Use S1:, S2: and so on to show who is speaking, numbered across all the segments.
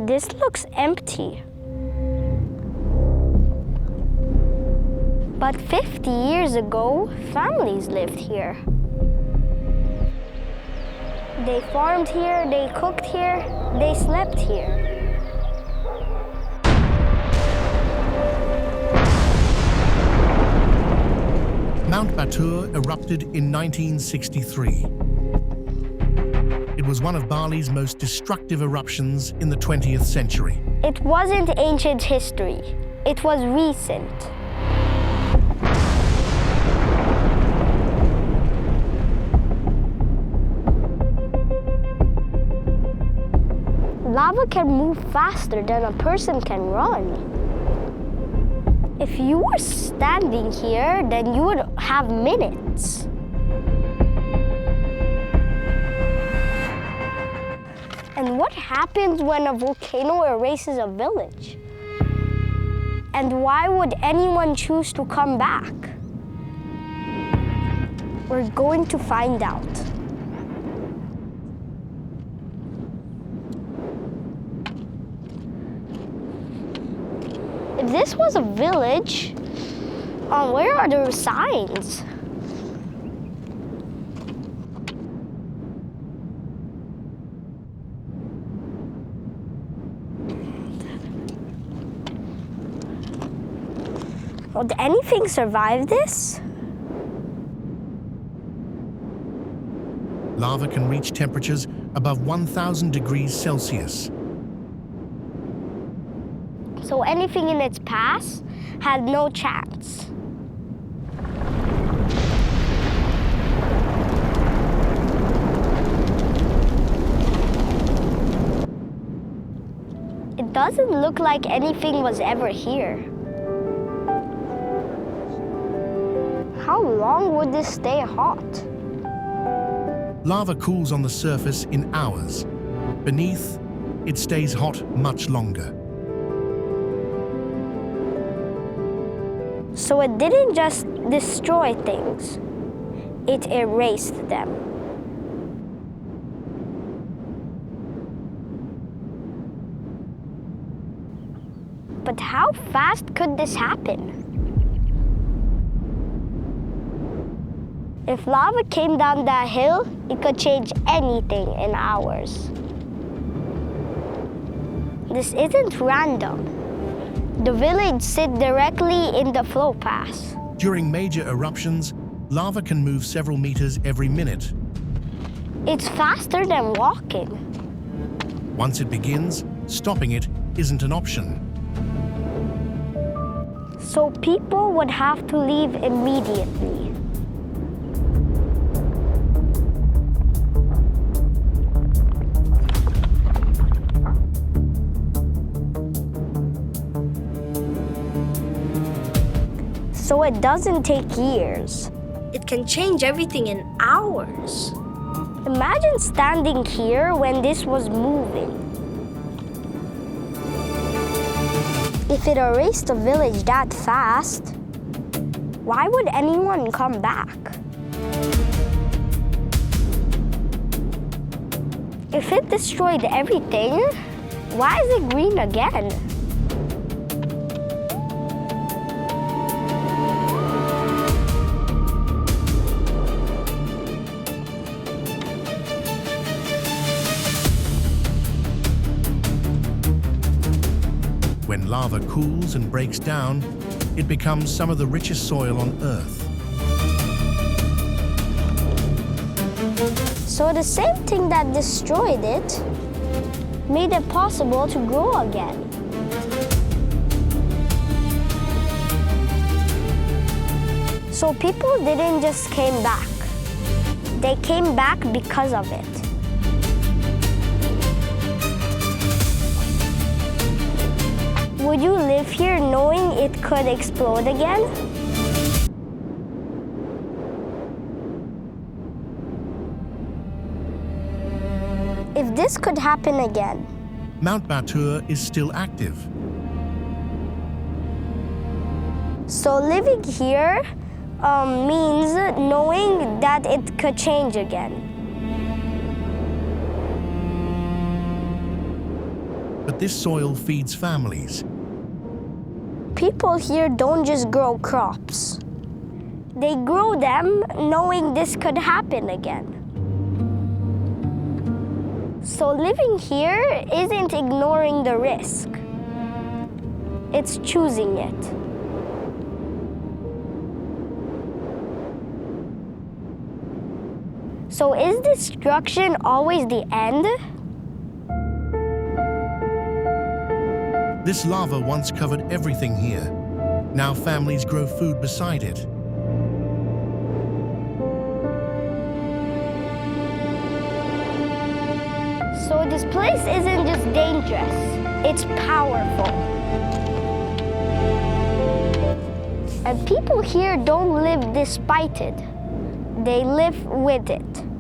S1: This looks empty. But 50 years ago, families lived here. They farmed here, they cooked here, they slept here.
S2: Mount Batur erupted in 1963. It was one of Bali's most destructive eruptions in the 20th century.
S1: It wasn't ancient history, it was recent. Lava can move faster than a person can run. If you were standing here, then you would have minutes. And what happens when a volcano erases a village? And why would anyone choose to come back? We're going to find out. If this was a village, where are the signs? Would anything survive this?
S2: Lava can reach temperatures above 1,000 degrees Celsius.
S1: So anything in its path had no chance. It doesn't look like anything was ever here. How long would this stay hot?
S2: Lava cools on the surface in hours. Beneath, it stays hot much longer.
S1: So it didn't just destroy things, it erased them. But how fast could this happen? If lava came down that hill, it could change anything in hours. This isn't random. The village sits directly in the flow path.
S2: During major eruptions, lava can move several meters every minute.
S1: It's faster than walking.
S2: Once it begins, stopping it isn't an option.
S1: So people would have to leave immediately. So it doesn't take years. It can change everything in hours. Imagine standing here when this was moving. If it erased the village that fast, why would anyone come back? If it destroyed everything, why is it green again?
S2: When lava cools and breaks down, it becomes some of the richest soil on Earth.
S1: So the same thing that destroyed it made it possible to grow again. So people didn't just came back. They came back because of it. Would you live here knowing it could explode again? If this could happen again,
S2: Mount Batur is still active.
S1: so living here means knowing that it could change again.
S2: but this soil feeds families.
S1: People here don't just grow crops. They grow them knowing this could happen again. So living here isn't ignoring the risk. It's choosing it. So is destruction always the end?
S2: This lava once covered everything here. Now families grow food beside it.
S1: So this place isn't just dangerous, it's powerful. And people here don't live despite it, they live with it.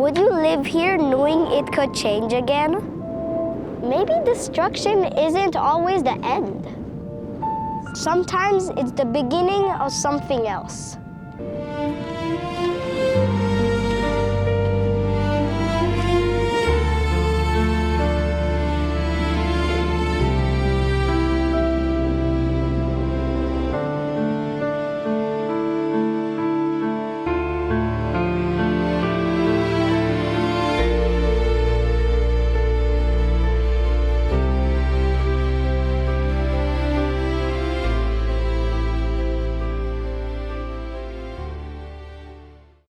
S1: Would you live here knowing it could change again? Maybe destruction isn't always the end. Sometimes it's the beginning of something else.